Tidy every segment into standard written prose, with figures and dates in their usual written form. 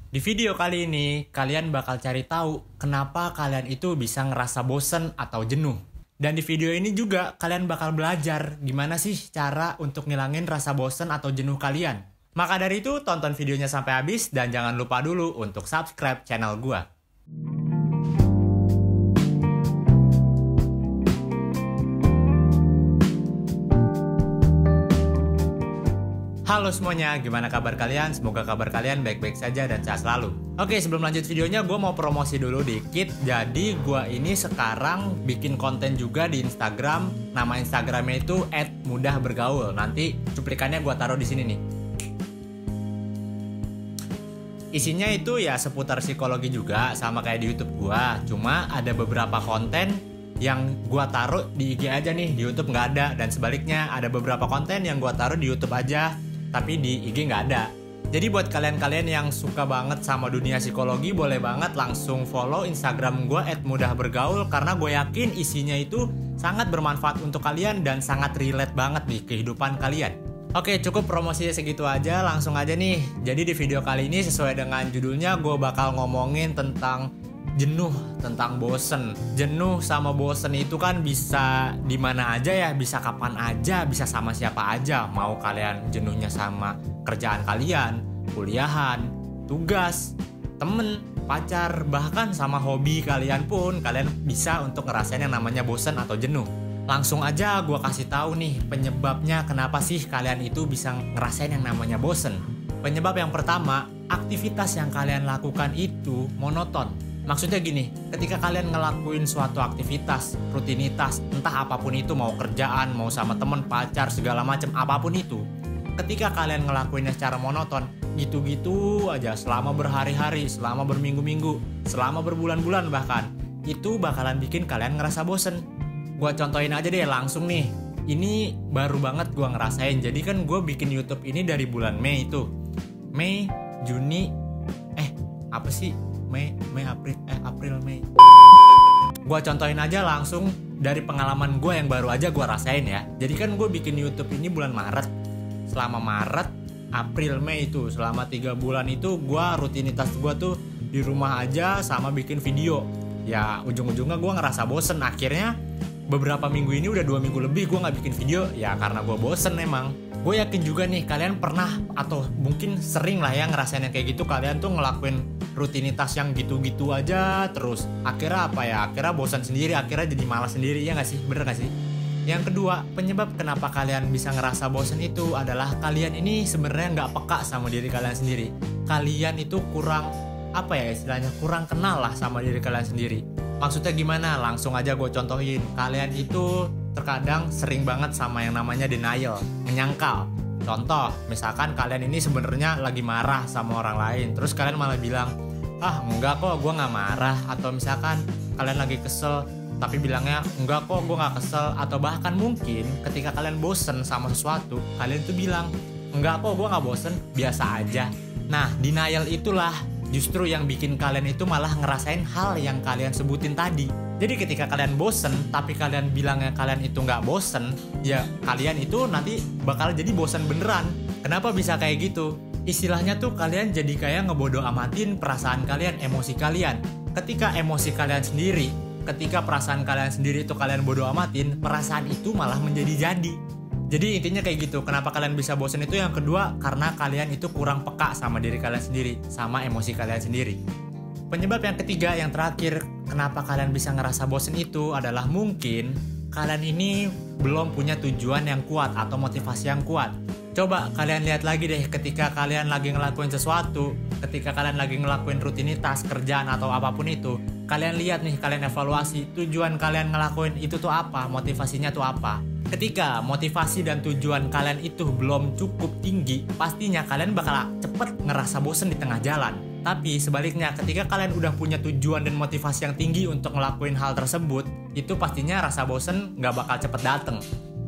Di video kali ini, kalian bakal cari tahu kenapa kalian itu bisa ngerasa bosen atau jenuh. Dan di video ini juga kalian bakal belajar gimana sih cara untuk ngilangin rasa bosen atau jenuh kalian. Maka dari itu, tonton videonya sampai habis dan jangan lupa dulu untuk subscribe channel gua. Halo semuanya, gimana kabar kalian? Semoga kabar kalian baik-baik saja dan sehat selalu. Oke, sebelum lanjut videonya, gue mau promosi dulu dikit. Jadi, gue ini sekarang bikin konten juga di Instagram. Nama Instagramnya itu @mudahbergaul. Nanti cuplikannya gue taruh di sini nih. Isinya itu ya seputar psikologi juga, sama kayak di YouTube gue. Cuma ada beberapa konten yang gue taruh di IG aja nih, di YouTube nggak ada. Dan sebaliknya, ada beberapa konten yang gue taruh di YouTube aja, tapi di IG nggak ada. Jadi buat kalian-kalian yang suka banget sama dunia psikologi, boleh banget langsung follow Instagram gue @mudahbergaul, karena gue yakin isinya itu sangat bermanfaat untuk kalian dan sangat relate banget nih kehidupan kalian. Oke, cukup promosinya segitu aja, langsung aja nih. Jadi di video kali ini sesuai dengan judulnya, gue bakal ngomongin tentang jenuh, tentang bosen. Jenuh sama bosen itu kan bisa di mana aja ya, bisa kapan aja, bisa sama siapa aja. Mau kalian jenuhnya sama kerjaan kalian, kuliahan, tugas, temen, pacar, bahkan sama hobi kalian pun kalian bisa untuk ngerasain yang namanya bosen atau jenuh. Langsung aja gue kasih tahu nih penyebabnya kenapa sih kalian itu bisa ngerasain yang namanya bosen. Penyebab yang pertama, aktivitas yang kalian lakukan itu monoton. Maksudnya gini, ketika kalian ngelakuin suatu aktivitas, rutinitas, entah apapun itu, mau kerjaan, mau sama temen, pacar, segala macam, apapun itu, ketika kalian ngelakuinnya secara monoton, gitu-gitu aja selama berhari-hari, selama berminggu-minggu, selama berbulan-bulan bahkan, itu bakalan bikin kalian ngerasa bosen. Gua contohin aja deh langsung nih, ini baru banget gua ngerasain. Jadi kan gue bikin YouTube ini dari bulan Mei itu, Mei, Juni, April, Mei. Gua contohin aja langsung dari pengalaman gue yang baru aja gue rasain ya. Jadi kan gue bikin YouTube ini bulan Maret. Selama Maret, April, Mei itu, selama 3 bulan itu gue rutinitas gue tuh di rumah aja sama bikin video. Ya ujung-ujungnya gue ngerasa bosen. Akhirnya beberapa minggu ini udah 2 minggu lebih gue gak bikin video. Ya karena gue bosen emang. Gue yakin juga nih kalian pernah atau mungkin sering lah ya ngerasain yang kayak gitu. Kalian tuh ngelakuin rutinitas yang gitu-gitu aja terus. Akhirnya apa ya? Akhirnya bosan sendiri, akhirnya jadi malas sendiri, ya gak sih? Bener gak sih? Yang kedua, penyebab kenapa kalian bisa ngerasa bosan itu adalah kalian ini sebenarnya gak peka sama diri kalian sendiri. Kalian itu kurang, apa ya istilahnya, kurang kenal lah sama diri kalian sendiri. Maksudnya gimana? Langsung aja gue contohin. Kalian itu terkadang sering banget sama yang namanya denial, menyangkal. Contoh, misalkan kalian ini sebenarnya lagi marah sama orang lain, terus kalian malah bilang, ah enggak kok gue gak marah. Atau misalkan kalian lagi kesel, tapi bilangnya enggak kok gue gak kesel. Atau bahkan mungkin ketika kalian bosen sama sesuatu, kalian tuh bilang, enggak kok gue gak bosen, biasa aja. Nah, denial itulah justru yang bikin kalian itu malah ngerasain hal yang kalian sebutin tadi. Jadi ketika kalian bosen, tapi kalian bilangnya kalian itu nggak bosen, ya kalian itu nanti bakal jadi bosen beneran. Kenapa bisa kayak gitu? Istilahnya tuh kalian jadi kayak ngebodo amatin perasaan kalian, emosi kalian. Ketika emosi kalian sendiri, ketika perasaan kalian sendiri itu kalian bodo amatin, perasaan itu malah menjadi-jadi. Jadi intinya kayak gitu. Kenapa kalian bisa bosen itu yang kedua, karena kalian itu kurang peka sama diri kalian sendiri, sama emosi kalian sendiri. Penyebab yang ketiga, yang terakhir, kenapa kalian bisa ngerasa bosen itu adalah mungkin kalian ini belum punya tujuan yang kuat atau motivasi yang kuat. Coba kalian lihat lagi deh ketika kalian lagi ngelakuin sesuatu, ketika kalian lagi ngelakuin rutinitas, kerjaan atau apapun itu, kalian lihat nih, kalian evaluasi tujuan kalian ngelakuin itu tuh apa, motivasinya tuh apa. Ketika motivasi dan tujuan kalian itu belum cukup tinggi, pastinya kalian bakal cepet ngerasa bosen di tengah jalan. Tapi sebaliknya, ketika kalian udah punya tujuan dan motivasi yang tinggi untuk ngelakuin hal tersebut, itu pastinya rasa bosen gak bakal cepet dateng.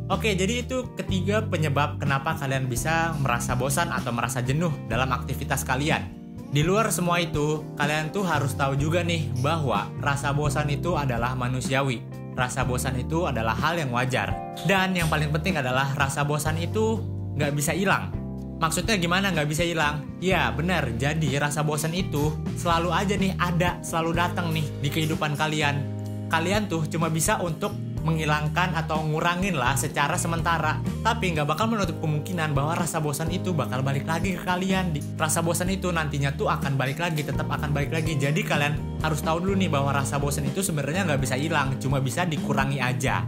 Oke, jadi itu ketiga penyebab kenapa kalian bisa merasa bosan atau merasa jenuh dalam aktivitas kalian. Di luar semua itu, kalian tuh harus tahu juga nih bahwa rasa bosan itu adalah manusiawi. Rasa bosan itu adalah hal yang wajar. Dan yang paling penting adalah rasa bosan itu gak bisa hilang. Maksudnya gimana nggak bisa hilang? Ya benar, jadi rasa bosan itu selalu aja nih ada, selalu datang nih di kehidupan kalian. Kalian tuh cuma bisa untuk menghilangkan atau ngurangin lah secara sementara, tapi nggak bakal menutup kemungkinan bahwa rasa bosan itu bakal balik lagi ke kalian. Rasa bosan itu nantinya tuh akan balik lagi, tetap akan balik lagi. Jadi kalian harus tahu dulu nih bahwa rasa bosan itu sebenarnya nggak bisa hilang, cuma bisa dikurangi aja.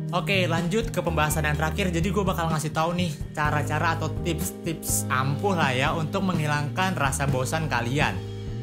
Oke, lanjut ke pembahasan yang terakhir. Jadi gue bakal ngasih tahu nih cara-cara atau tips-tips ampuh lah ya untuk menghilangkan rasa bosan kalian.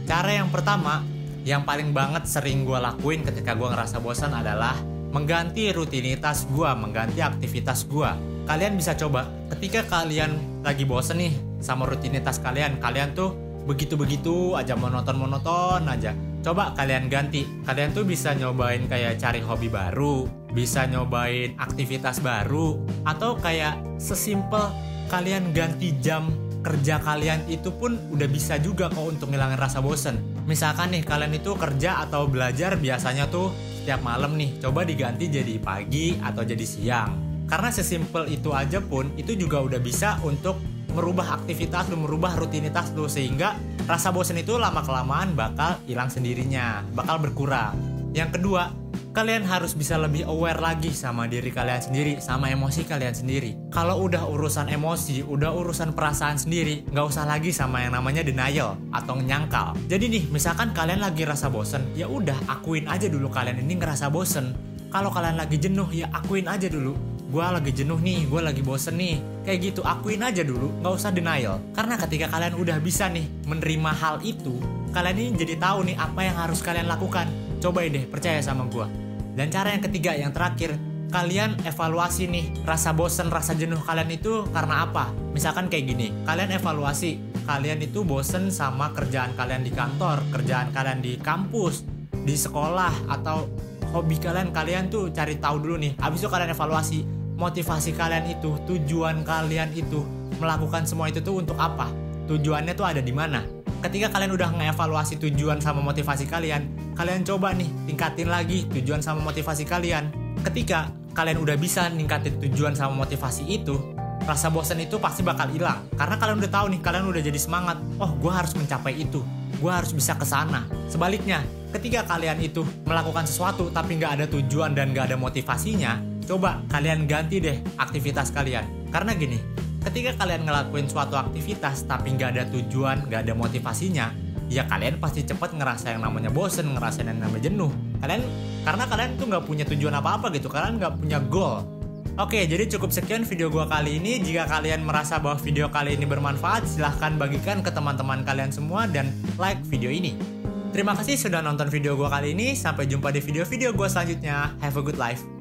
Cara yang pertama, yang paling banget sering gue lakuin ketika gue ngerasa bosan adalah mengganti rutinitas gue, mengganti aktivitas gue. Kalian bisa coba ketika kalian lagi bosen nih sama rutinitas kalian tuh begitu-begitu aja, monoton aja. Coba kalian ganti. Kalian tuh bisa nyobain kayak cari hobi baru, bisa nyobain aktivitas baru, atau kayak sesimpel kalian ganti jam kerja kalian itu pun udah bisa juga kok untuk ngilangin rasa bosen. Misalkan nih kalian itu kerja atau belajar biasanya tuh setiap malam nih, coba diganti jadi pagi atau jadi siang. Karena sesimpel itu aja pun itu juga udah bisa untuk merubah aktivitas lu, merubah rutinitas lu, sehingga rasa bosen itu lama-kelamaan bakal hilang sendirinya, bakal berkurang. Yang kedua, kalian harus bisa lebih aware lagi sama diri kalian sendiri, sama emosi kalian sendiri. Kalau udah urusan emosi, udah urusan perasaan sendiri, nggak usah lagi sama yang namanya denial atau nyangkal. Jadi nih, misalkan kalian lagi rasa bosen, ya udah akuin aja dulu kalian ini ngerasa bosen. Kalau kalian lagi jenuh, ya akuin aja dulu. Gue lagi jenuh nih, gue lagi bosen nih. Kayak gitu, akuin aja dulu, nggak usah denial. Karena ketika kalian udah bisa nih menerima hal itu, kalian ini jadi tahu nih apa yang harus kalian lakukan. Cobain deh, percaya sama gue. Dan cara yang ketiga, yang terakhir, kalian evaluasi nih rasa bosen, rasa jenuh kalian itu karena apa. Misalkan kayak gini, kalian evaluasi, kalian itu bosen sama kerjaan kalian di kantor, kerjaan kalian di kampus, di sekolah, atau hobi kalian tuh cari tahu dulu nih. Habis itu kalian evaluasi, motivasi kalian itu, tujuan kalian itu melakukan semua itu tuh untuk apa? Tujuannya tuh ada di mana? Ketika kalian udah ngevaluasi tujuan sama motivasi kalian coba nih tingkatin lagi tujuan sama motivasi kalian. Ketika kalian udah bisa ningkatin tujuan sama motivasi itu, rasa bosan itu pasti bakal hilang. Karena kalian udah tahu nih, kalian udah jadi semangat. Oh, gue harus mencapai itu, gue harus bisa ke sana. Sebaliknya, ketika kalian itu melakukan sesuatu tapi nggak ada tujuan dan nggak ada motivasinya, coba kalian ganti deh aktivitas kalian. Karena gini, ketika kalian ngelakuin suatu aktivitas tapi nggak ada tujuan, nggak ada motivasinya, ya kalian pasti cepet ngerasa yang namanya bosen, ngerasain yang namanya jenuh. Karena kalian tuh nggak punya tujuan apa-apa gitu, kalian nggak punya goal. Oke, jadi cukup sekian video gua kali ini. Jika kalian merasa bahwa video kali ini bermanfaat, silahkan bagikan ke teman-teman kalian semua dan like video ini. Terima kasih sudah nonton video gua kali ini. Sampai jumpa di video-video gua selanjutnya. Have a good life.